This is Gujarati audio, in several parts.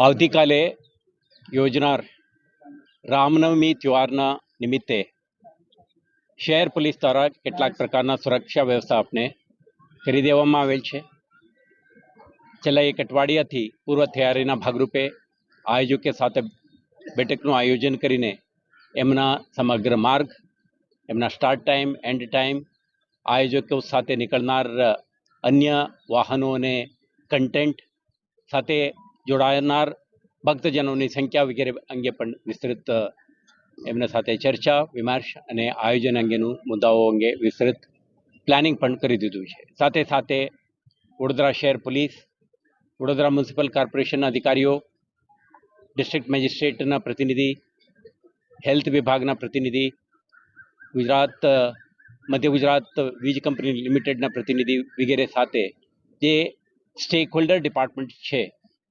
આવતીકાલે યોજનાર રામનવમી તહેવારના નિમિત્તે શહેર પોલીસ દ્વારા કેટલાક પ્રકારના સુરક્ષા વ્યવસ્થા આપને કરી દેવામાં આવેલ છે. છેલ્લા એક અઠવાડિયાથી પૂર્વ તૈયારીના ભાગરૂપે આયોજકો સાથે બેઠકનું આયોજન કરીને એમના સમગ્ર માર્ગ, એમના સ્ટાર્ટ ટાઈમ, એન્ડ ટાઈમ, આયોજકો સાથે નીકળનાર અન્ય વાહનો અને કન્ટેન્ટ સાથે જોડાનાર ભક્તજનોની સંખ્યા વગેરે અંગે પણ વિસ્તૃત એમના સાથે ચર્ચા વિમર્શ અને આયોજન અંગેનું મુદ્દાઓ અંગે વિસ્તૃત પ્લાનિંગ પણ કરી દીધું છે. સાથે સાથે વડોદરા શહેર પોલીસ, વડોદરા મ્યુનિસિપલ કોર્પોરેશનના અધિકારીઓ, ડિસ્ટ્રિક્ટ મેજિસ્ટ્રેટના પ્રતિનિધિ, હેલ્થ વિભાગના પ્રતિનિધિ, મધ્ય ગુજરાત વીજ કંપની લિમિટેડના પ્રતિનિધિ વગેરે સાથે જે સ્ટેક હોલ્ડર ડિપાર્ટમેન્ટ છે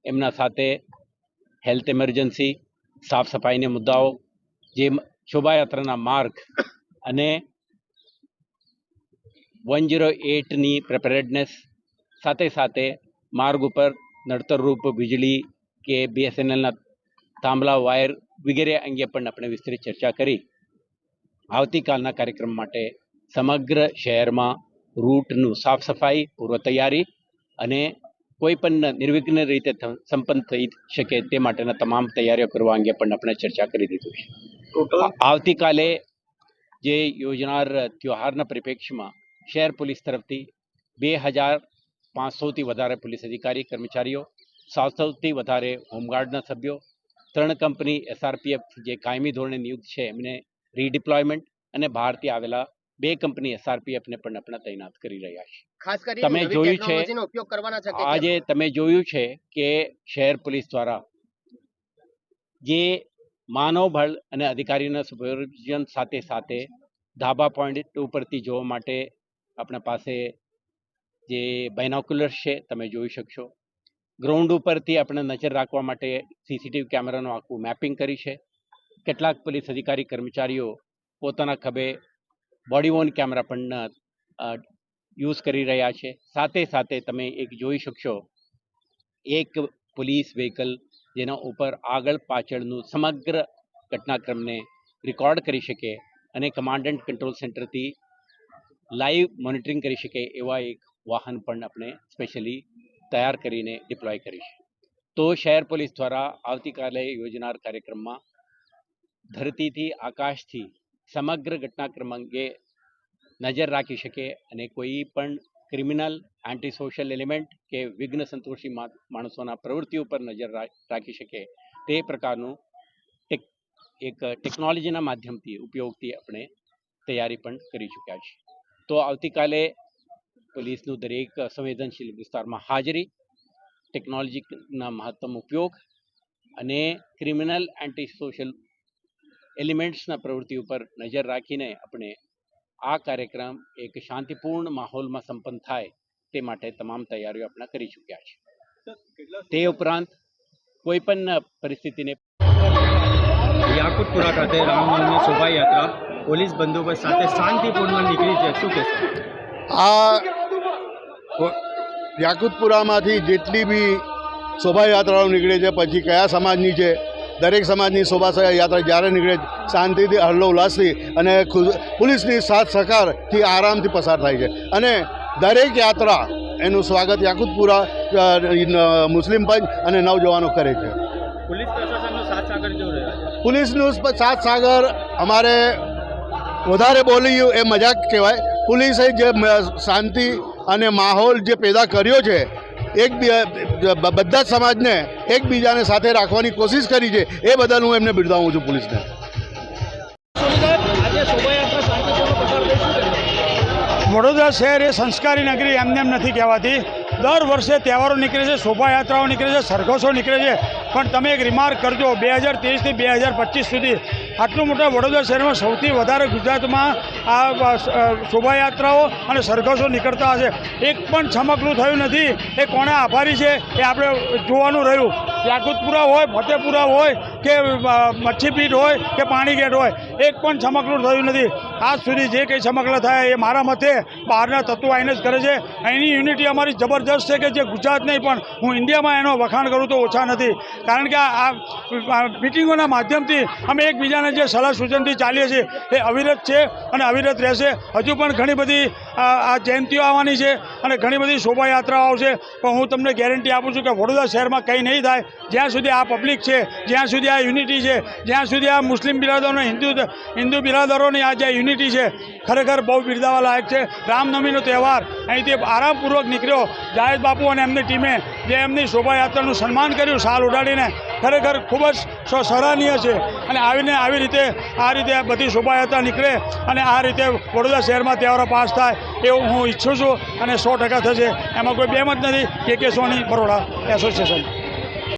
એમના સાથે હેલ્થ ઇમરજન્સી, સાફ સફાઈના મુદ્દાઓ, જે શોભાયાત્રાના માર્ગ અને 108ની પ્રિપેરેડનેસ, સાથે સાથે માર્ગ ઉપર નડતરરૂપ વીજળી કે BSNLના થાંભલા, વાયર વગેરે અંગે પણ આપણે વિસ્તૃત ચર્ચા કરી આવતીકાલના કાર્યક્રમ માટે સમગ્ર શહેરમાં રૂટનું સાફ સફાઈ, પૂર્વ તૈયારી અને કોઈ પણ નિર્વિઘ્ન રીતે સંપન્ન થઈ શકે તે માટેના તમામ તૈયારીઓ કરવા અંગે પણ આપણે ચર્ચા કરી દીધું છે. આવતીકાલે જે યોજનાર ત્યોહારના પરિપ્રેક્ષમાં શહેર પોલીસ તરફથી 2500થી વધારે પોલીસ અધિકારી કર્મચારીઓ, 700થી વધારે હોમગાર્ડના સભ્યો, 3 કંપની SRPF જે કાયમી ધોરણે નિયુક્ત છે એમને રીડિપ્લોયમેન્ટ અને બહારથી આવેલા 2 કંપની SRPFને પણ આપણે તૈનાત કરી રહ્યા છે. ખાસ કરીને તમે જોયું છે ઉપયોગ કરવાના છે આજે તમે જોયું છે કે શહેર પોલીસ દ્વારા જે માનવબળ અને અધિકારીઓના સુપરવિઝન સાથે સાથે ધાબા પોઈન્ટ ઉપરથી જોવા માટે આપણા પાસે જે બાયનોક્યુલર્સ છે તમે જોઈ શકશો. ગ્રાઉન્ડ ઉપરથી આપણે નજર રાખવા માટે CCTV કેમેરાનું આખું મેપિંગ કરી છે. કેટલાક પોલીસ અધિકારી કર્મચારીઓ પોતાના ખભે બોડી વોર્ન કેમેરા પણ યુઝ કરી રહ્યા છે. સાથે સાથે તમે એક જોઈ શકશો એક પોલીસ વ્હીકલ જેના ઉપર આગળ પાછળનું સમગ્ર ઘટનાક્રમને રેકોર્ડ કરી શકે અને કમાન્ડ એન્ડ કંટ્રોલ સેન્ટરથી લાઈવ મોનિટરિંગ કરી શકે એવા એક વાહન પણ આપણે સ્પેશિયલી તૈયાર કરીને ડિપ્લોય કરી છે. તો શહેર પોલીસ દ્વારા આવતીકાલે યોજનાર કાર્યક્રમમાં ધરતીથી આકાશથી સમગ્ર ઘટનાક્રમ અંગે નજર રાખી શકે અને કોઈ પણ ક્રિમિનલ, એન્ટી સોશિયલ એલિમેન્ટ કે વિઘ્ન સંતોષી માણસોના પ્રવૃત્તિઓ પર નજર રાખી શકે તે પ્રકારનું એક ટેકનોલોજીના માધ્યમથી ઉપયોગથી આપણે તૈયારી પણ કરી ચૂક્યા છીએ. તો આવતીકાલે પોલીસનું દરેક સંવેદનશીલ વિસ્તારમાં હાજરી, ટેકનોલોજીના મહત્તમ ઉપયોગ અને ક્રિમિનલ, એન્ટી સોશિયલ એલિમેન્ટ્સના પ્રવૃત્તિ ઉપર નજર રાખીને આપણે આ કાર્યક્રમ એક શાંતિપૂર્ણ માહોલમાં સંપન્ન થાય તે માટે તમામ તૈયારીઓ આપણે કરી ચૂક્યા છે. તે ઉપરાંત કોઈ પણ પરિસ્થિતિને યાકુતપુરા ખાતે રામનવમી શોભાયાત્રા પોલીસ બંદોબસ્ત સાથે શાંતિપૂર્ણ નીકળી છે, શું કહેશો? આ યાકુતપુરામાંથી જેટલી બી શોભાયાત્રાઓ નીકળે છે, પછી કયા સમાજની છે, દરેક સમાજની શોભાયાત્રા જ્યારે નીકળે શાંતિથી, હર્ષો ઉલ્લાસથી અને પોલીસની સાથ સહકારથી આરામથી પસાર થાય છે. અને દરેક યાત્રા એનું સ્વાગત યાકુતપુરા મુસ્લિમ પંચ અને નવજવાનો કરે છે. પોલીસ પ્રશાસનનો સાથ સાગર કેવો રહ્યો છે? પોલીસનું સાથ સાગર અમારે વધારે બોલ્યું એ મજાક કહેવાય. પોલીસે જે શાંતિ અને માહોલ જે પેદા કર્યો છે, બધા જ સમાજને એકબીજાને સાથે રાખવાની કોશિશ કરી છે, એ બદલ હું એમને બિરદાવું છું પોલીસને. વડોદરા શહેર એ સંસ્કારી નગરી એમને એમ નથી કહેવાતી. દર વર્ષે તહેવારો નીકળે છે, શોભાયાત્રાઓ નીકળે છે, સરઘસો નીકળે છે. પણ તમે એક રિમાર્ક કરજો, 2023થી 2025 સુધી આટલું મોટા વડોદરા શહેરમાં સૌથી વધારે ગુજરાતમાં આ શોભાયાત્રાઓ અને સરઘસો નીકળતા હશે. એક પણ છમકલું થયું નથી. એ કોણે આભારી છે એ આપણે જોવાનું રહ્યું. યાકુતપુરા હોય, ફતેપુરા હોય કે મચ્છીપીઠ હોય કે પાણીગેટ હોય, એક પણ છમકલું થયું નથી. આજ સુધી જે કંઈ ચમકલા થયા એ મારા મતે બહારના તત્વો આવીને જ કરે છે. અહીંની યુનિટી અમારી જબરજસ્ત છે કે જે ગુજરાત નહીં પણ હું ઇન્ડિયામાં એનો વખાણ કરું તો ઓછા નથી. કારણ કે આ મિટિંગોના માધ્યમથી અમે એકબીજાને જે સલાહ સૂચનથી ચાલીએ છીએ એ અવિરત છે અને અવિરત રહેશે. હજુ પણ ઘણી બધી આ જયંતીઓ આવવાની છે અને ઘણી બધી શોભાયાત્રાઓ આવશે, પણ હું તમને ગેરંટી આપું છું કે વડોદરા શહેરમાં કંઈ નહીં થાય જ્યાં સુધી આ પબ્લિક છે, જ્યાં સુધી આ યુનિટી છે, જ્યાં સુધી આ મુસ્લિમ બિરાદરો હિન્દુ બિરાદરોની આ જે યુનિટી છે ખરેખર બહુ બિરદાવા લાયક છે. રામનવમીનો તહેવાર અહીંથી આરામપૂર્વક નીકળ્યો. જાહેદ બાપુ અને એમની ટીમે જે એમની શોભાયાત્રાનું સન્માન કર્યું શાલ ઉડાડીને, ખરેખર ખૂબ જ સરાહનીય છે. અને આવી રીતે બધી શોભાયાત્રા નીકળે અને આ રીતે વડોદરા શહેરમાં તહેવારો પાસ થાય એવું હું ઈચ્છું છું અને 100% થશે. એમાં કોઈ બેમત નથી. કે સોની બરોડા એસોસિએશન.